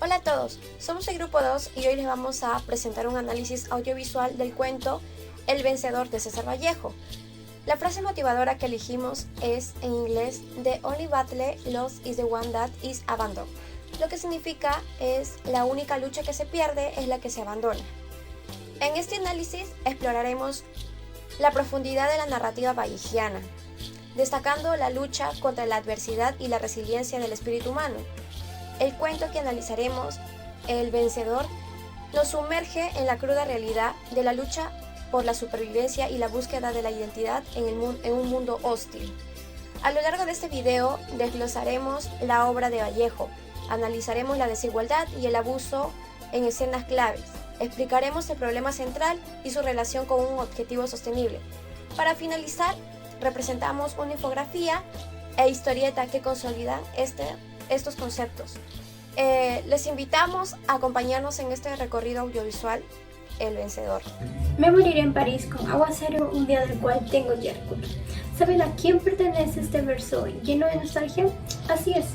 Hola a todos, somos el grupo 2 y hoy les vamos a presentar un análisis audiovisual del cuento El vencedor de César Vallejo. La frase motivadora que elegimos es en inglés The only battle lost is the one that is abandoned. Lo que significa es la única lucha que se pierde es la que se abandona. En este análisis exploraremos la profundidad de la narrativa vallejiana, destacando la lucha contra la adversidad y la resiliencia del espíritu humano. El cuento que analizaremos, El vencedor, nos sumerge en la cruda realidad de la lucha por la supervivencia y la búsqueda de la identidad en un mundo hostil. A lo largo de este video desglosaremos la obra de Vallejo, analizaremos la desigualdad y el abuso en escenas claves, explicaremos el problema central y su relación con un objetivo sostenible. Para finalizar, representamos una infografía e historieta que consolidan estos conceptos. Les invitamos a acompañarnos en este recorrido audiovisual, El vencedor. Me moriré en París con aguacero, un día del cual tengo ya recuerdo. ¿Saben a quién pertenece este verso lleno de nostalgia? Así es,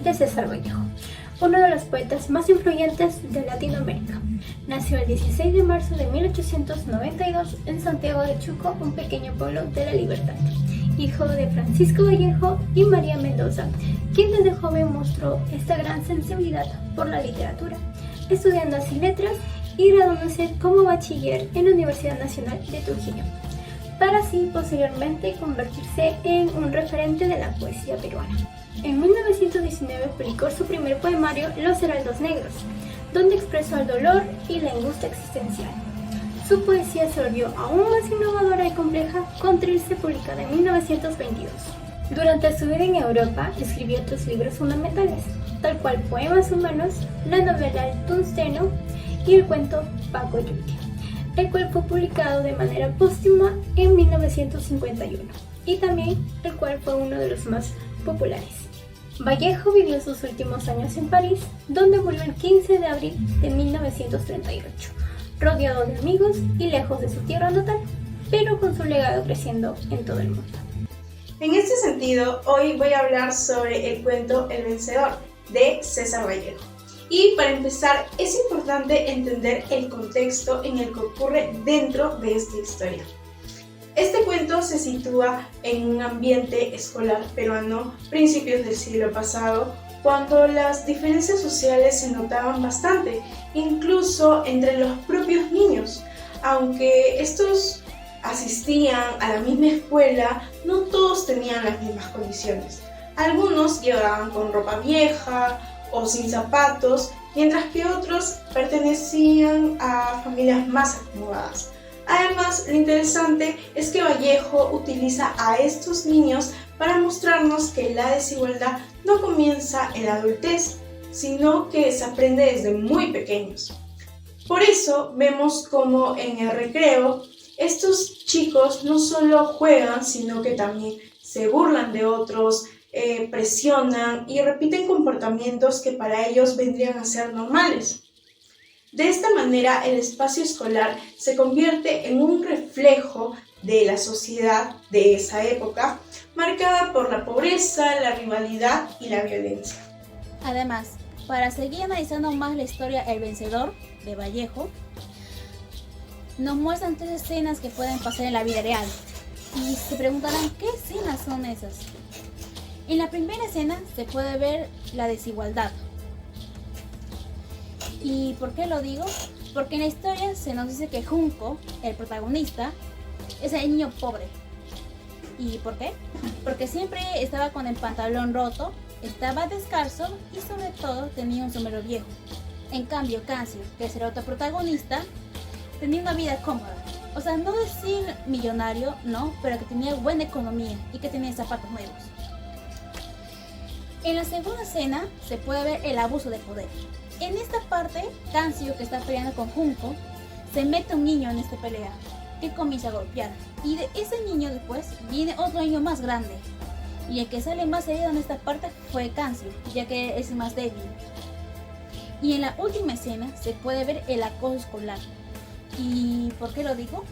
de César Vallejo, uno de los poetas más influyentes de Latinoamérica. Nació el 16 de marzo de 1892 en Santiago de Chuco, un pequeño pueblo de La Libertad, hijo de Francisco Vallejo y María Mendoza, quien desde joven mostró esta gran sensibilidad por la literatura, estudiando así letras y graduándose como bachiller en la Universidad Nacional de Trujillo, para así posteriormente convertirse en un referente de la poesía peruana. En 1919 publicó su primer poemario Los Heraldos Negros, donde expresó el dolor y la angustia existencial. Su poesía se volvió aún más innovadora y compleja con Trilce, publicada en 1922. Durante su vida en Europa, escribió otros libros fundamentales, tal cual Poemas Humanos, la novela El Tungsteno y el cuento Paco Lluvia, el cual fue publicado de manera póstuma en 1951 y también el cual fue uno de los más populares. Vallejo vivió sus últimos años en París, donde murió el 15 de abril de 1938, rodeado de amigos y lejos de su tierra natal, pero con su legado creciendo en todo el mundo. En este sentido, hoy voy a hablar sobre el cuento El vencedor de César Vallejo. Y para empezar, es importante entender el contexto en el que ocurre dentro de esta historia. Este cuento se sitúa en un ambiente escolar peruano, principios del siglo pasado, cuando las diferencias sociales se notaban bastante, incluso entre los propios niños. Aunque estos asistían a la misma escuela, no todos tenían las mismas condiciones. Algunos llegaban con ropa vieja o sin zapatos, mientras que otros pertenecían a familias más acomodadas. Además, lo interesante es que Vallejo utiliza a estos niños para mostrarnos que la desigualdad no comienza en la adultez, sino que se aprende desde muy pequeños. Por eso vemos como en el recreo estos chicos no solo juegan, sino que también se burlan de otros, presionan y repiten comportamientos que para ellos vendrían a ser normales. De esta manera, el espacio escolar se convierte en un reflejo de la sociedad de esa época, marcada por la pobreza, la rivalidad y la violencia. Además, para seguir analizando más la historia El vencedor de Vallejo, nos muestran tres escenas que pueden pasar en la vida real. Y se preguntarán, ¿qué escenas son esas? En la primera escena se puede ver la desigualdad. ¿Y por qué lo digo? Porque en la historia se nos dice que Junco, el protagonista, es el niño pobre. ¿Y por qué? Porque siempre estaba con el pantalón roto, estaba descalzo y sobre todo tenía un sombrero viejo. En cambio, Cancio, que es el otro protagonista, tenía una vida cómoda. O sea, no decir millonario, no, pero que tenía buena economía y que tenía zapatos nuevos. En la segunda escena se puede ver el abuso de poder. En esta parte, Cancio, que está peleando con Junco, se mete un niño en esta pelea, que comienza a golpear. Y de ese niño después viene otro niño más grande. Y el que sale más herido en esta parte fue Cancio, ya que es el más débil. Y en la última escena se puede ver el acoso escolar. ¿Y por qué lo digo?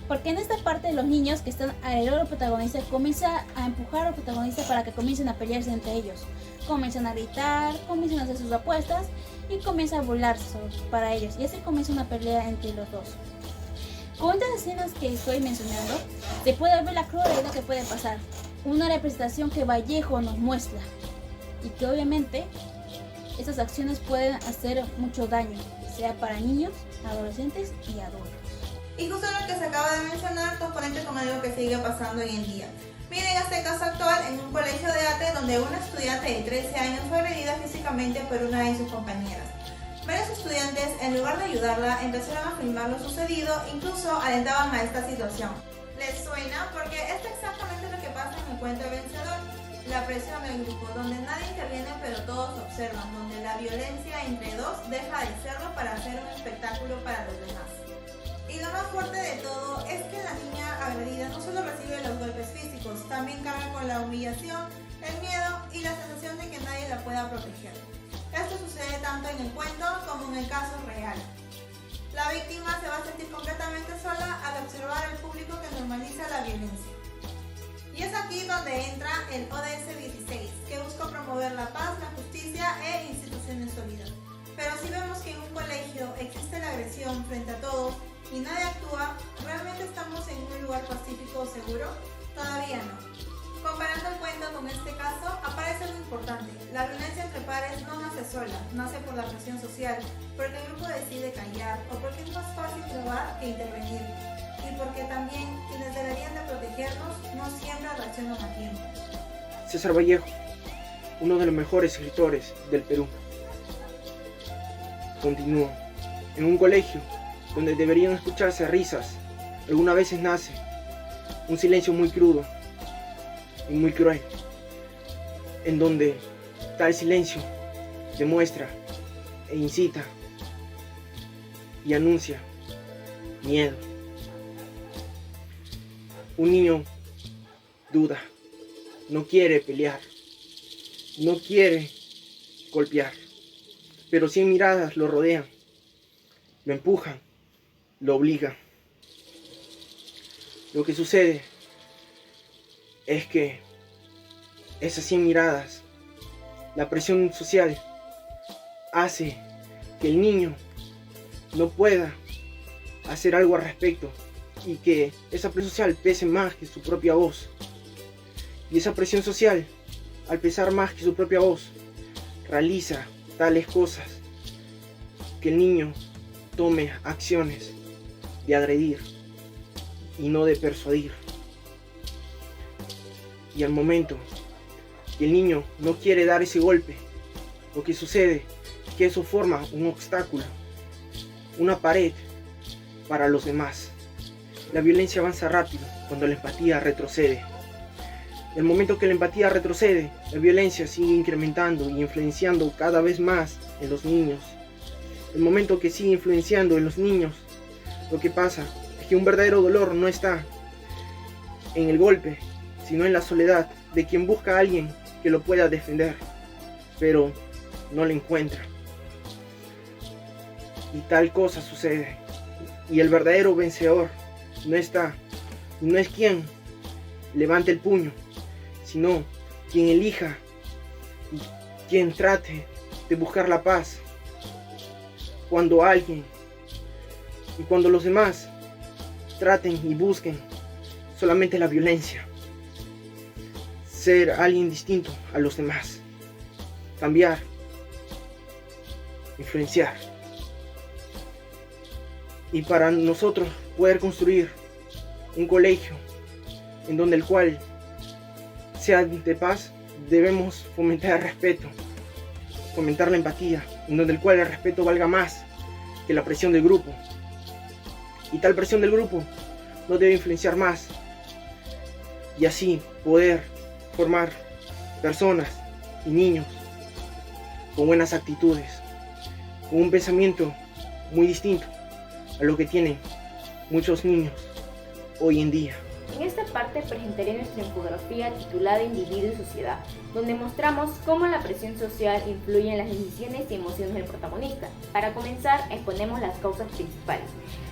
Porque en esta parte los niños que están alrededor del protagonista comienzan a empujar al protagonista para que comiencen a pelearse entre ellos. Comienzan a gritar, comienzan a hacer sus apuestas y comienza a burlarse para ellos y así comienza una pelea entre los dos. Con estas escenas que estoy mencionando, se puede ver la crueldad que puede pasar, una representación que Vallejo nos muestra y que obviamente estas acciones pueden hacer mucho daño, sea para niños, adolescentes y adultos. Y justo lo que se acaba de mencionar componente con algo que sigue pasando hoy en día. Miren este caso actual en un colegio de arte donde una estudiante de 13 años fue agredida físicamente por una de sus compañeras. Varios estudiantes, en lugar de ayudarla, empezaron a filmar lo sucedido, incluso alentaban a esta situación. ¿Les suena? Porque esto es exactamente lo que pasa en el cuento El Vencedor. La presión del grupo, donde nadie interviene pero todos observan, donde la violencia entre dos deja de serlo para hacer un espectáculo para los demás. Y lo más fuerte de todo es que la niña agredida no solo recibe los golpes físicos, también carga con la humillación, el miedo y la sensación de que nadie la pueda proteger. Esto sucede tanto en el cuento como en el caso real. La víctima se va a sentir completamente sola al observar al público que normaliza la violencia. Y es aquí donde entra el ODS 16, que busca promover la paz, la justicia e instituciones sólidas. Pero si vemos que en un colegio existe la agresión frente a todos y nadie actúa, ¿realmente estamos en un lugar pacífico o seguro? Todavía no. Comparando el cuento con este caso, aparece algo importante. La violencia entre pares no nace sola, nace por la presión social, porque el grupo decide callar o porque es más fácil probar que intervenir. Y porque también quienes deberían de protegernos no siempre reaccionan a tiempo. César Vallejo, uno de los mejores escritores del Perú. Continúa. En un colegio donde deberían escucharse risas, algunas veces nace un silencio muy crudo y muy cruel, en donde tal silencio demuestra e incita y anuncia miedo. Un niño duda, no quiere pelear, no quiere golpear, pero 100 miradas lo rodean, lo empujan, lo obligan. Lo que sucede es que esas 100 miradas, la presión social, hace que el niño no pueda hacer algo al respecto y que esa presión social pese más que su propia voz. Y esa presión social, al pesar más que su propia voz, realiza tales cosas que el niño tome acciones de agredir y no de persuadir. Y al momento que el niño no quiere dar ese golpe, lo que sucede es que eso forma un obstáculo, una pared para los demás. La violencia avanza rápido cuando la empatía retrocede. El momento que la empatía retrocede, la violencia sigue incrementando y influenciando cada vez más en los niños. El momento que sigue influenciando en los niños, lo que pasa es que un verdadero dolor no está en el golpe, sino en la soledad de quien busca a alguien que lo pueda defender, pero no lo encuentra. Y tal cosa sucede. Y el verdadero vencedor no es quien levante el puño, sino quien elija y quien trate de buscar la paz cuando alguien y cuando los demás traten y busquen solamente la violencia. Ser alguien distinto a los demás, cambiar, influenciar. Y para nosotros poder construir un colegio en donde el cual sea de paz, debemos fomentar el respeto, fomentar la empatía, en donde el cual el respeto valga más que la presión del grupo. Y tal presión del grupo no debe influenciar más, y así poder formar personas y niños con buenas actitudes, con un pensamiento muy distinto a lo que tienen muchos niños hoy en día. En esta parte presentaré nuestra infografía titulada Individuo y Sociedad, donde mostramos cómo la presión social influye en las decisiones y emociones del protagonista. Para comenzar, exponemos las causas principales: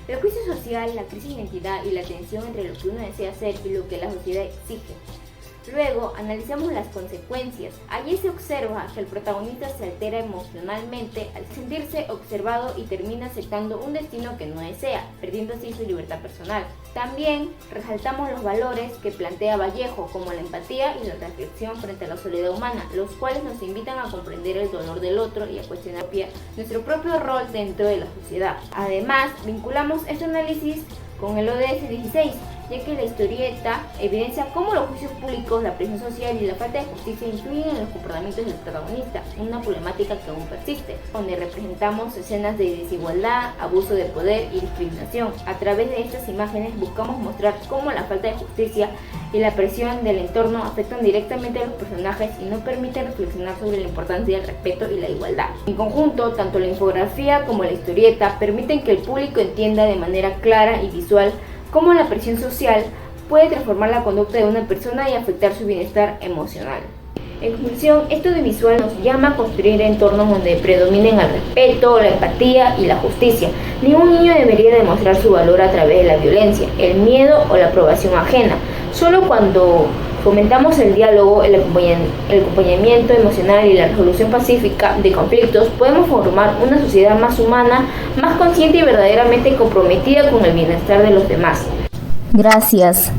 el juicio social, la crisis de identidad y la tensión entre lo que uno desea hacer y lo que la sociedad exige. Luego analizamos las consecuencias. Allí se observa que el protagonista se altera emocionalmente al sentirse observado y termina aceptando un destino que no desea, perdiendo así su libertad personal. También resaltamos los valores que plantea Vallejo, como la empatía y la reflexión frente a la soledad humana, los cuales nos invitan a comprender el dolor del otro y a cuestionar nuestro propio rol dentro de la sociedad. Además, vinculamos este análisis con el ODS 16, ya que la historieta evidencia cómo los juicios públicos, la presión social y la falta de justicia influyen en los comportamientos del protagonista, una problemática que aún persiste, donde representamos escenas de desigualdad, abuso de poder y discriminación. A través de estas imágenes buscamos mostrar cómo la falta de justicia y la presión del entorno afectan directamente a los personajes y no permiten reflexionar sobre la importancia del respeto y la igualdad. En conjunto, tanto la infografía como la historieta permiten que el público entienda de manera clara y visual cómo la presión social puede transformar la conducta de una persona y afectar su bienestar emocional. En conclusión, esto audiovisual nos llama a construir entornos donde predominen el respeto, la empatía y la justicia. Ningún niño debería demostrar su valor a través de la violencia, el miedo o la aprobación ajena. Solo cuando fomentamos el diálogo, el acompañamiento emocional y la resolución pacífica de conflictos, podemos formar una sociedad más humana, más consciente y verdaderamente comprometida con el bienestar de los demás. Gracias.